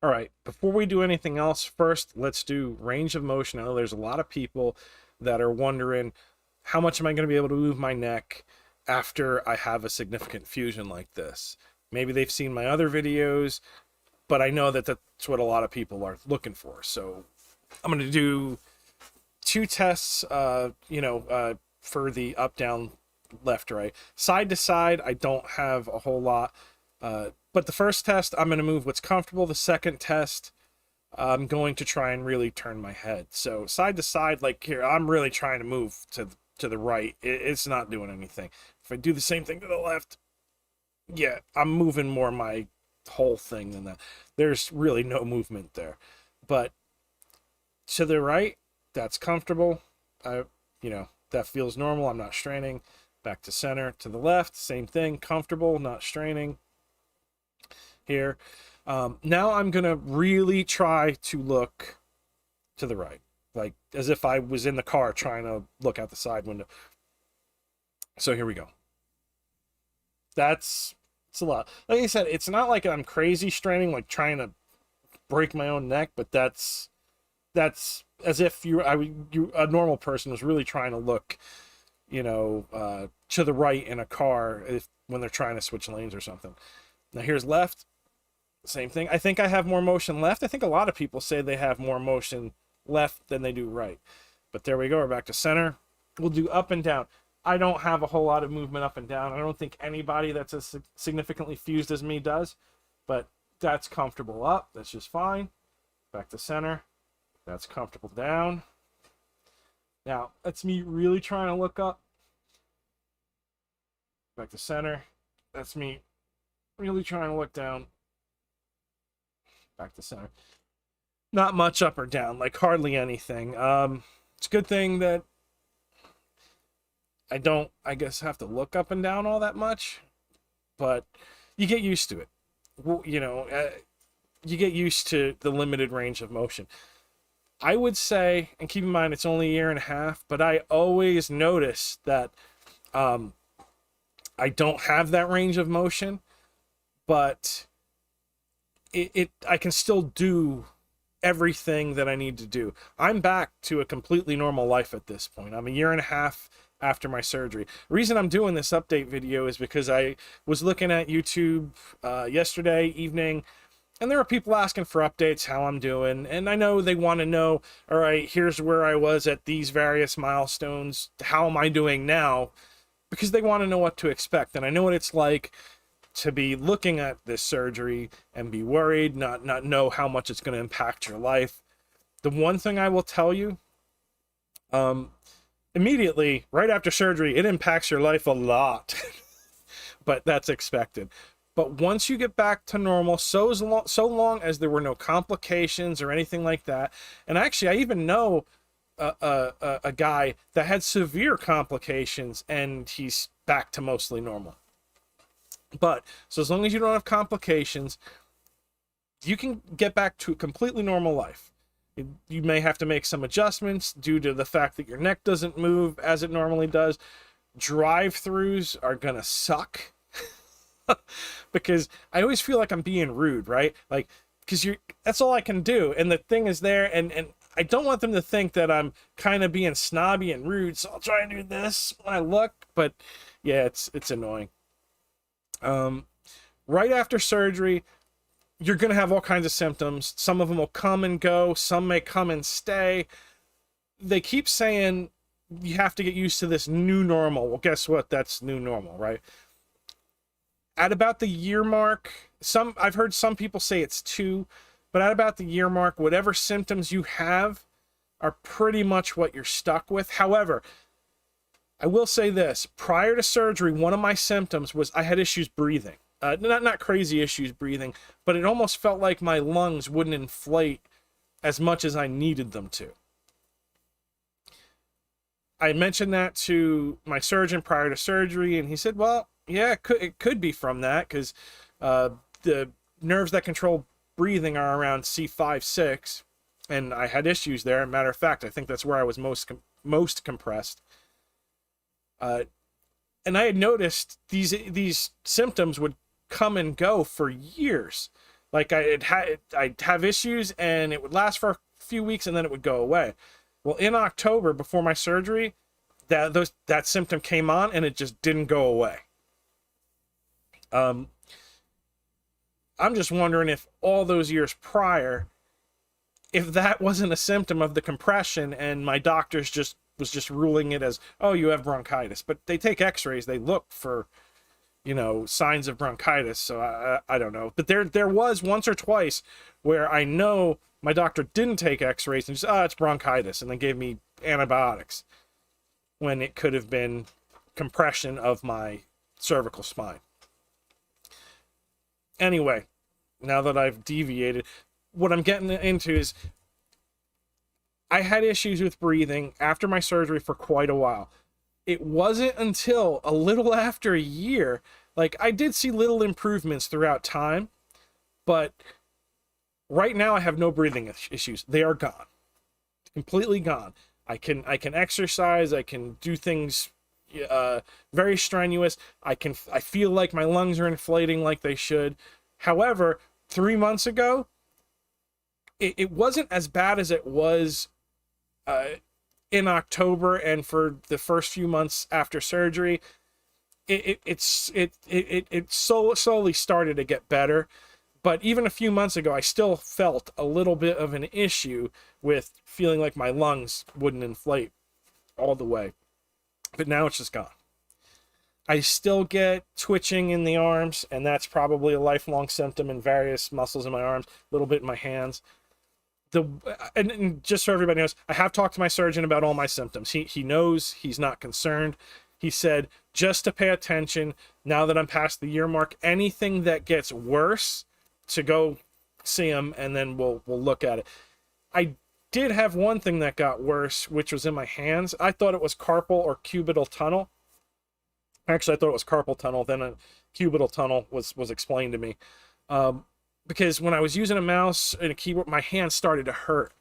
All right, before we do anything else, first let's do range of motion. I know there's a lot of people that are wondering, how much am I going to be able to move my neck after I have a significant fusion like this? Maybe they've seen my other videos, but I know that that's what a lot of people are looking for. So I'm going to do two tests, for the up, down, left, right. Side to side, I don't have a whole lot. But the first test, I'm going to move what's comfortable. The second test, I'm going to try and really turn my head. So side to side, like here, I'm really trying to move to the right. It's not doing anything. If I do the same thing to the left, yeah, I'm moving more my whole thing than that. There's really no movement there. But to the right, that's comfortable. That feels normal. I'm not straining. Back to center. To the left, same thing. Comfortable, not straining. Here. Now I'm going to really try to look to the right, like as if I was in the car trying to look out the side window. So here we go. It's a lot. Like I said, it's not like I'm crazy straining, like trying to break my own neck, but that's as if a normal person was really trying to look, to the right in a car when they're trying to switch lanes or something. Now here's left. Same thing. I think I have more motion left. I think a lot of people say they have more motion left than they do right. But there we go. We're back to center. We'll do up and down. I don't have a whole lot of movement up and down. I don't think anybody that's as significantly fused as me does. But that's comfortable up. That's just fine. Back to center. That's comfortable down. Now, that's me really trying to look up. Back to center. That's me really trying to look down. Back to center. Not much up or down, like hardly anything. It's a good thing that I don't, I guess, have to look up and down all that much, but you get used to it. You get used to the limited range of motion. I would say, and keep in mind it's only a year and a half, but I always notice that I don't have that range of motion, but I can still do everything that I need to do. I'm back to a completely normal life at this point. I'm a year and a half after my surgery. The reason I'm doing this update video is because I was looking at YouTube yesterday evening, and there are people asking for updates, how I'm doing, and I know they want to know, all right, here's where I was at these various milestones, how am I doing now? Because they want to know what to expect, and I know what it's like to be looking at this surgery and be worried, not know how much it's going to impact your life. The one thing I will tell you, immediately, right after surgery, it impacts your life a lot. But that's expected. But once you get back to normal, so long as there were no complications or anything like that, and actually I even know a guy that had severe complications and he's back to mostly normal. But so as long as you don't have complications, you can get back to a completely normal life. You may have to make some adjustments due to the fact that your neck doesn't move as it normally does. Drive-throughs are gonna suck. Because I always feel like I'm being rude, right? Like, because that's all I can do, and the thing is there, and I don't want them to think that I'm kind of being snobby and rude, so I'll try and do this when I look. But yeah, it's annoying. Right after surgery, you're gonna have all kinds of symptoms. Some of them will come and go, some may come and stay. They keep saying you have to get used to this new normal. Well, guess what? That's new normal, right? At about the year mark, I've heard some people say it's 2, but at about the year mark, whatever symptoms you have are pretty much what you're stuck with. However, I will say this, prior to surgery, one of my symptoms was I had issues breathing. Not crazy issues breathing, but it almost felt like my lungs wouldn't inflate as much as I needed them to. I mentioned that to my surgeon prior to surgery, and he said, well, yeah, it could be from that, because the nerves that control breathing are around C5, 6, and I had issues there. Matter of fact, I think that's where I was most compressed. And I had noticed these symptoms would come and go for years. Like I'd have issues and it would last for a few weeks and then it would go away. Well, in October before my surgery, that symptom came on and it just didn't go away. I'm just wondering if all those years prior, if that wasn't a symptom of the compression and my doctors was just ruling it as, oh, you have bronchitis. But they take x-rays, they look for, you know, signs of bronchitis. So I don't know. But there was once or twice where I know my doctor didn't take x-rays and just, it's bronchitis, and then gave me antibiotics when it could have been compression of my cervical spine. Anyway, now that I've deviated, what I'm getting into is I had issues with breathing after my surgery for quite a while. It wasn't until a little after a year, like I did see little improvements throughout time, but right now I have no breathing issues. They are gone. Completely gone. I can exercise, I can do things very strenuous. I feel like my lungs are inflating like they should. However, 3 months ago, it wasn't as bad as it was in October and for the first few months after surgery. It slowly started to get better. But even a few months ago, I still felt a little bit of an issue with feeling like my lungs wouldn't inflate all the way. But now it's just gone. I still get twitching in the arms, and that's probably a lifelong symptom in various muscles in my arms, a little bit in my hands. And just so everybody knows, I have talked to my surgeon about all my symptoms. He knows, he's not concerned. He said, just to pay attention, now that I'm past the year mark, anything that gets worse, to go see him, and then we'll look at it. I did have one thing that got worse, which was in my hands. I thought it was carpal or cubital tunnel. Actually, I thought it was carpal tunnel. Then a cubital tunnel was explained to me. Because when I was using a mouse and a keyboard, my hands started to hurt.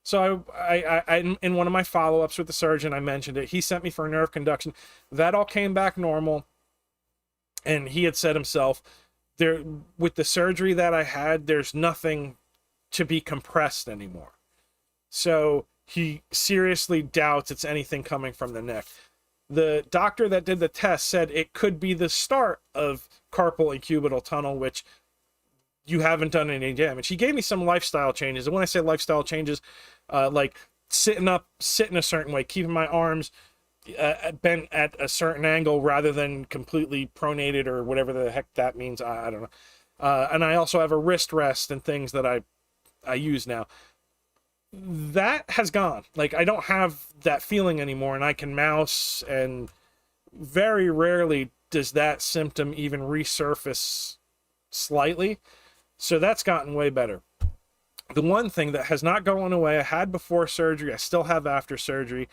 So I in one of my follow-ups with the surgeon, I mentioned it. He sent me for a nerve conduction. That all came back normal. And he had said himself, there, with the surgery that I had, there's nothing to be compressed anymore. So he seriously doubts it's anything coming from the neck. The doctor that did the test said it could be the start of carpal and cubital tunnel, which you haven't done any damage. He gave me some lifestyle changes. And when I say lifestyle changes, like sitting up, sitting a certain way, keeping my arms bent at a certain angle rather than completely pronated or whatever the heck that means. I don't know. And I also have a wrist rest and things that I use now. That has gone. Like, I don't have that feeling anymore, and I can mouse, and very rarely does that symptom even resurface slightly. So that's gotten way better. The one thing that has not gone away, I had before surgery, I still have after surgery.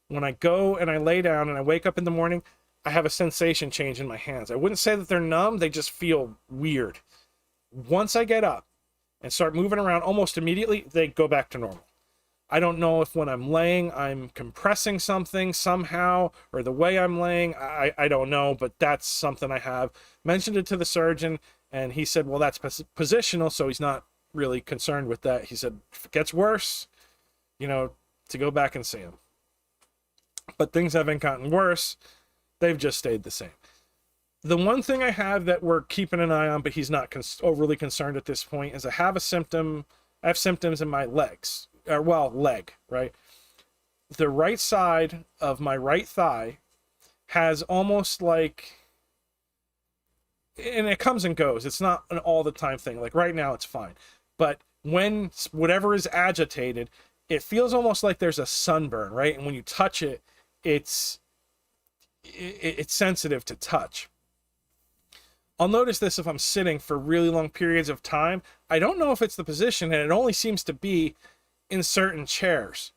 When I go and I lay down and I wake up in the morning, I have a sensation change in my hands. I wouldn't say that they're numb, they just feel weird. Once I get up and start moving around, almost immediately, they go back to normal. I don't know if when I'm laying, I'm compressing something somehow, or the way I'm laying, I don't know, but that's something I have. Mentioned it to the surgeon, and he said, well, that's positional, so he's not really concerned with that. He said, if it gets worse, you know, to go back and see him. But things haven't gotten worse. They've just stayed the same. The one thing I have that we're keeping an eye on, but he's not overly concerned at this point, is I have symptoms in my legs. Leg, right? The right side of my right thigh has almost like, and it comes and goes. It's not an all the time thing. Like right now it's fine. But when whatever is agitated, it feels almost like there's a sunburn, right? And when you touch it, it's sensitive to touch. I'll notice this if I'm sitting for really long periods of time. I don't know if it's the position, and it only seems to be in certain chairs.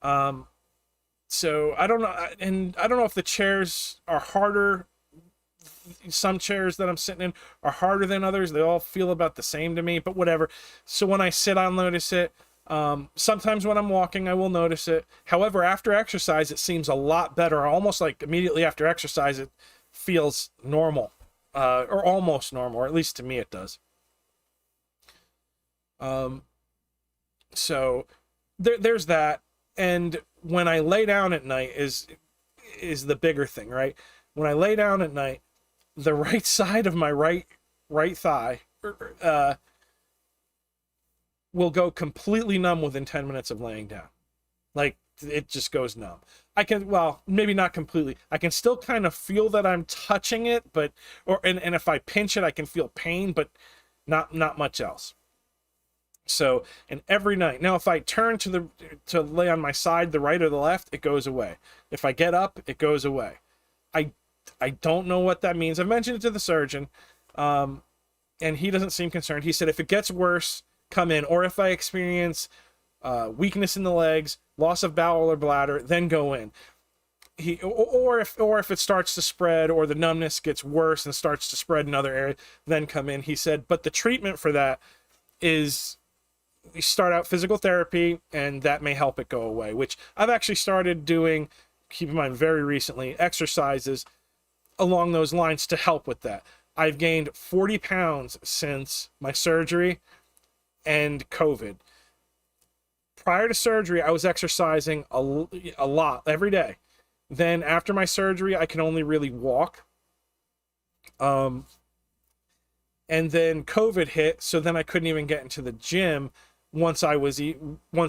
So I don't know, and I don't know if the chairs are harder. Some chairs that I'm sitting in are harder than others. They all feel about the same to me, but whatever. So when I sit, I'll notice it. Sometimes when I'm walking, I will notice it. However, after exercise, it seems a lot better. Almost like immediately after exercise, it feels normal, or almost normal, or at least to me it does. So there's that. And when I lay down at night is the bigger thing, right? When I lay down at night, the right side of my right thigh will go completely numb within 10 minutes of laying down. Like, it just goes numb. I can, well, maybe not completely. I can still kind of feel that I'm touching it, but, and if I pinch it, I can feel pain, but not much else. So, and every night, now if I turn to lay on my side, the right or the left, it goes away. If I get up, it goes away. I don't know what that means. I've mentioned it to the surgeon, and he doesn't seem concerned. He said if it gets worse, come in, or if I experience weakness in the legs, loss of bowel or bladder, then go in. Or if it starts to spread, or the numbness gets worse and starts to spread in other areas, then come in. He said, but the treatment for that is you start out physical therapy, and that may help it go away, which I've actually started doing, keep in mind, very recently, exercises along those lines to help with that. I've gained 40 pounds since my surgery and COVID. Prior to surgery, I was exercising a lot every day. Then after my surgery, I can only really walk. And then COVID hit, so then I couldn't even get into the gym once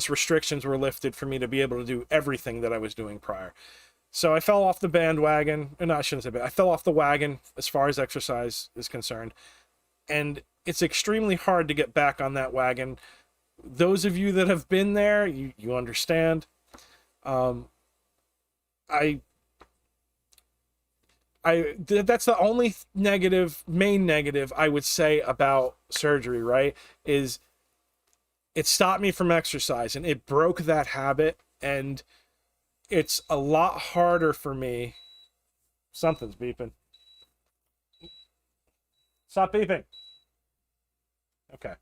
restrictions were lifted for me to be able to do everything that I was doing prior. So I fell off the bandwagon, and I shouldn't say I fell off the wagon as far as exercise is concerned. And it's extremely hard to get back on that wagon. Those of you that have been there, you understand. That's the only main negative I would say about surgery, right? Is it stopped me from exercise, and it broke that habit, and it's a lot harder for me. Something's beeping. Stop beeping. Okay.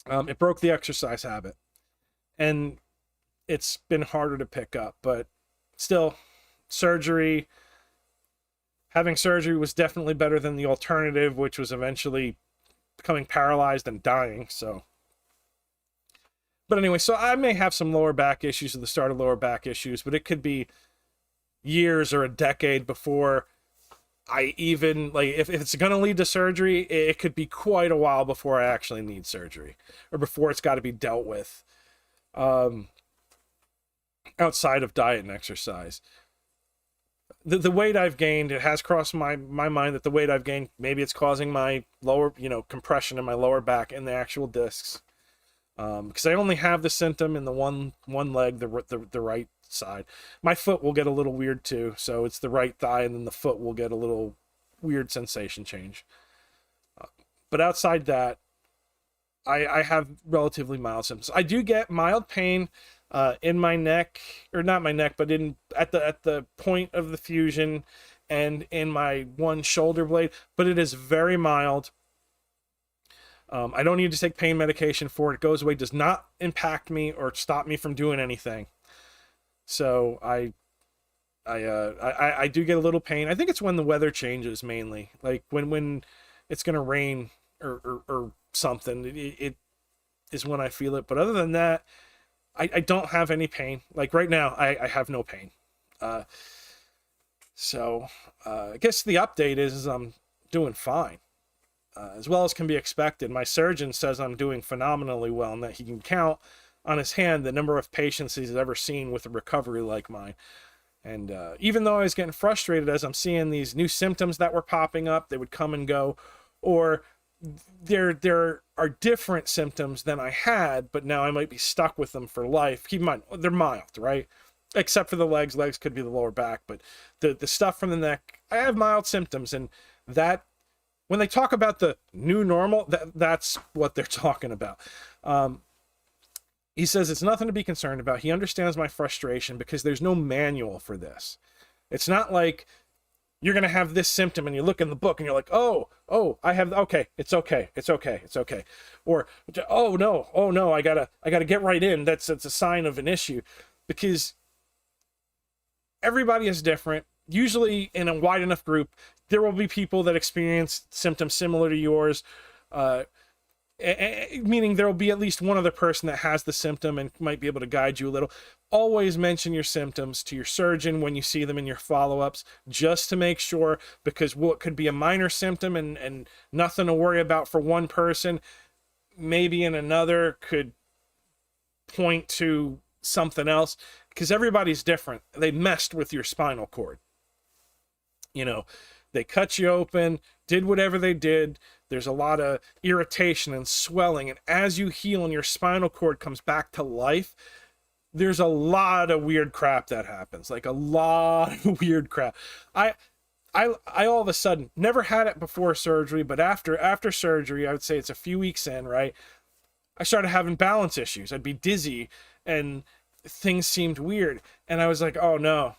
It broke the exercise habit, and it's been harder to pick up, but still, having surgery was definitely better than the alternative, which was eventually becoming paralyzed and dying. So, but anyway, so I may have some lower back issues at the start of lower back issues, but it could be years or a decade before I even, like, if it's going to lead to surgery, it could be quite a while before I actually need surgery, or before it's got to be dealt with outside of diet and exercise. The weight I've gained, it has crossed my mind that the weight I've gained, maybe it's causing my lower, compression in my lower back and the actual discs. Because I only have the symptom in the one leg, the right side. My foot will get a little weird too, so it's the right thigh, and then the foot will get a little weird sensation change. But outside that, I have relatively mild symptoms. I do get mild pain in my neck, or not my neck, but at the point of the fusion and in my one shoulder blade, but it is very mild. I don't need to take pain medication for it. It goes away, does not impact me or stop me from doing anything. So I do get a little pain. I think it's when the weather changes, mainly, like when it's gonna rain or something. It is when I feel it. But other than that, I don't have any pain. Like right now, I have no pain. So I guess the update is I'm doing fine. As well as can be expected. My surgeon says I'm doing phenomenally well, and that he can count on his hand the number of patients he's ever seen with a recovery like mine. And even though I was getting frustrated as I'm seeing these new symptoms that were popping up, they would come and go, or there are different symptoms than I had, but now I might be stuck with them for life. Keep in mind, they're mild, right? Except for the legs. Legs could be the lower back, but the stuff from the neck, I have mild symptoms, and that, when they talk about the new normal, that's what they're talking about. He says it's nothing to be concerned about. He understands my frustration because there's no manual for this. It's not like you're going to have this symptom and you look in the book and you're like, oh, I have, okay, it's okay. Or, oh no, I gotta get right in. It's a sign of an issue, because everybody is different. Usually in a wide enough group, there will be people that experience symptoms similar to yours. meaning there'll be at least one other person that has the symptom and might be able to guide you a little. Always mention your symptoms to your surgeon when you see them in your follow-ups, just to make sure, because what could be a minor symptom and nothing to worry about for one person, maybe in another could point to something else, because everybody's different. They messed with your spinal cord. They cut you open, did whatever they did. There's a lot of irritation and swelling, and as you heal and your spinal cord comes back to life, there's a lot of weird crap that happens. Like a lot of weird crap. I all of a sudden never had it before surgery, but after surgery, I would say it's a few weeks in, right? I started having balance issues. I'd be dizzy and things seemed weird. And I was like, oh no.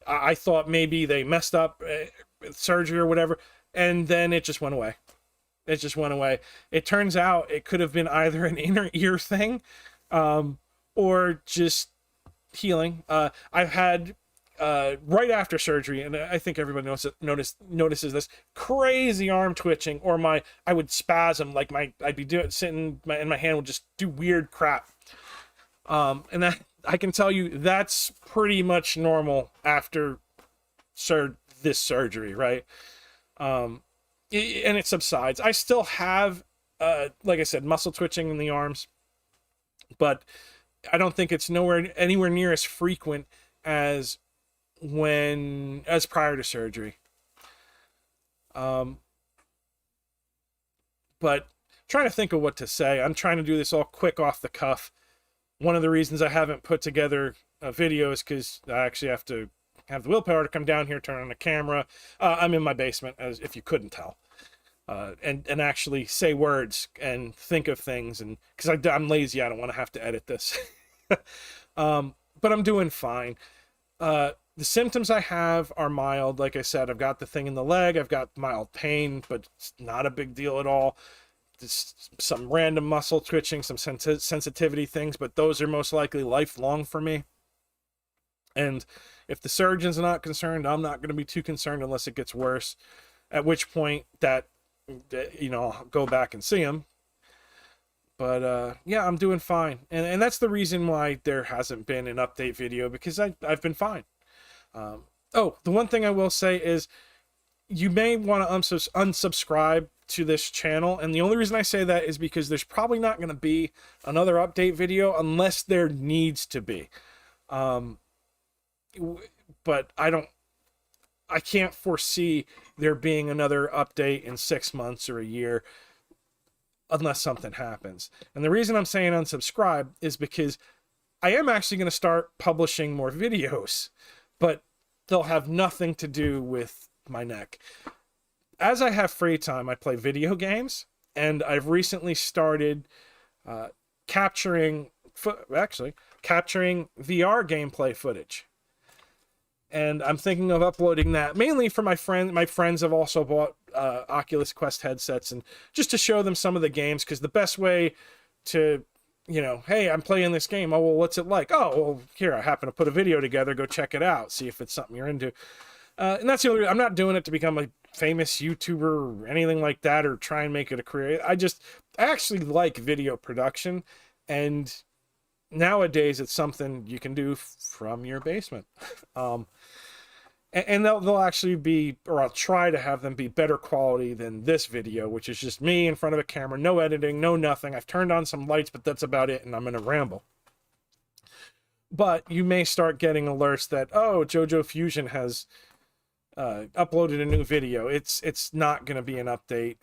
I thought maybe they messed up surgery or whatever. And then it just went away. It just went away. It turns out it could have been either an inner ear thing, or just healing. I've had, right after surgery, and I think everybody notices this, crazy arm twitching, or I would spasm, like I'd be sitting, and my hand would just do weird crap. And that, I can tell you, that's pretty much normal after this surgery, right? And it subsides. I still have, like I said, muscle twitching in the arms, but I don't think it's anywhere near as frequent as prior to surgery. But trying to think of what to say. I'm trying to do this all quick off the cuff. One of the reasons I haven't put together a video is because I actually have to have the willpower to come down here, turn on the camera. I'm in my basement, as if you couldn't tell, and actually say words and think of things, and because I'm lazy, I don't want to have to edit this. But I'm doing fine. The symptoms I have are mild. Like I said, I've got the thing in the leg. I've got mild pain, but it's not a big deal at all. Just some random muscle twitching, some sensitivity things, but those are most likely lifelong for me. And if the surgeon's not concerned, I'm not going to be too concerned unless it gets worse, at which point I'll go back and see him. But yeah, I'm doing fine. And that's the reason why there hasn't been an update video, because I've been fine. The one thing I will say is you may want to unsubscribe to this channel, and the only reason I say that is because there's probably not going to be another update video unless there needs to be. But I can't foresee there being another update in 6 months or a year unless something happens. And the reason I'm saying unsubscribe is because I am actually going to start publishing more videos, but they'll have nothing to do with my neck. As I have free time, I play video games, and I've recently started capturing VR gameplay footage. And I'm thinking of uploading that mainly for my friends. My friends have also bought Oculus Quest headsets, and just to show them some of the games, because the best way to, hey, I'm playing this game. Oh, well, what's it like? Oh, well, here, I happen to put a video together. Go check it out. See if it's something you're into. And that's the only reason. I'm not doing it to become a famous YouTuber or anything like that, or try and make it a career. I actually like video production, and nowadays it's something you can do from your basement. And they'll actually be, or I'll try to have them be, better quality than this video, which is just me in front of a camera, no editing, no nothing. I've turned on some lights, but that's about it, and I'm gonna ramble. But you may start getting alerts that, oh, JoJo Fusion has uploaded a new video. It's not going to be an update,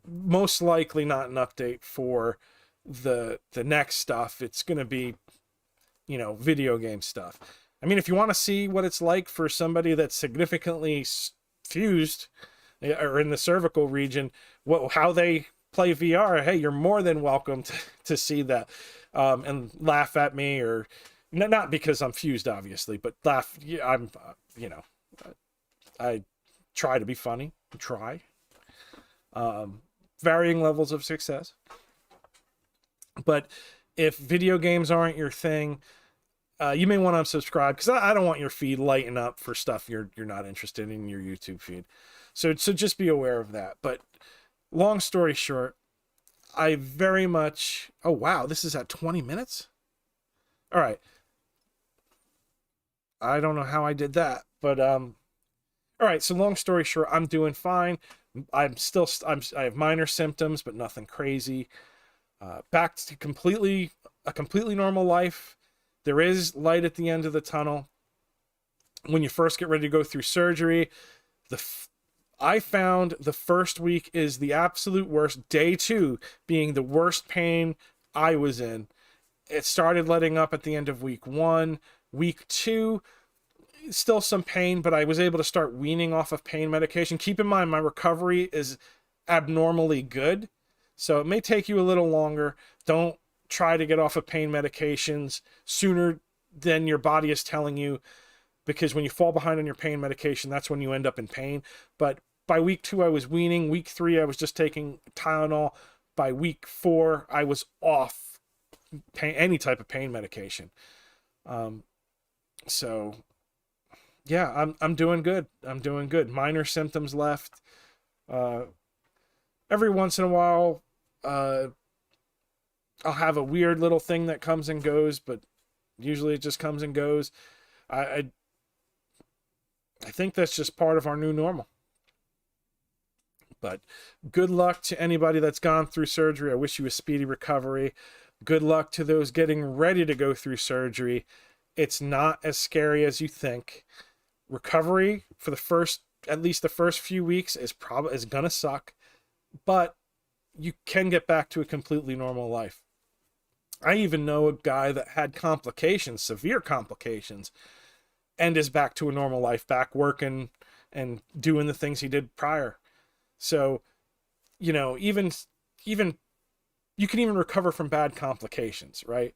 most likely not an update for the next stuff. It's going to be, video game stuff. I mean, if you want to see what it's like for somebody that's significantly fused or in the cervical region, how they play VR, hey, you're more than welcome to see that, and laugh at me, or not because I'm fused, obviously, but laugh. I try to be funny, varying levels of success. But if video games aren't your thing, you may want to unsubscribe, because I don't want your feed lighting up for stuff you're not interested in your YouTube feed. So just be aware of that. But long story short, I very much, oh wow, this is at 20 minutes? All right. I don't know how I did that, but all right, so long story short, I'm doing fine. I have minor symptoms, but nothing crazy. Back to a completely normal life. There is light at the end of the tunnel. When you first get ready to go through surgery, I found the first week is the absolute worst. Day 2 being the worst pain I was in. It started letting up at the end of week 1. Week 2, still some pain, but I was able to start weaning off of pain medication. Keep in mind, my recovery is abnormally good, so it may take you a little longer. Don't try to get off of pain medications sooner than your body is telling you, because when you fall behind on your pain medication, that's when you end up in pain. But by week 2, I was weaning. Week 3, I was just taking Tylenol. By week 4, I was off any type of pain medication. So yeah, I'm doing good. I'm doing good. Minor symptoms left. Every once in a while, I'll have a weird little thing that comes and goes, but usually it just comes and goes. I think that's just part of our new normal. But good luck to anybody that's gone through surgery. I wish you a speedy recovery. Good luck to those getting ready to go through surgery. It's not as scary as you think. Recovery for at least the first few weeks is gonna suck, but you can get back to a completely normal life. I even know a guy that had complications, severe complications, and is back to a normal life, back working and doing the things he did prior. So, even you can even recover from bad complications, right?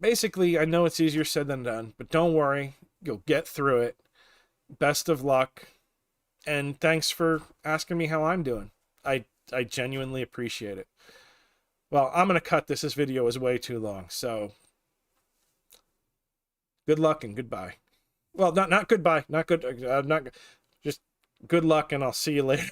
Basically, I know it's easier said than done, but don't worry, you'll get through it. Best of luck, and thanks for asking me how I'm doing. I genuinely appreciate it. Well, I'm gonna cut this. This video is way too long, so good luck and goodbye. Well, not goodbye, not good, not just good luck, and I'll see you later.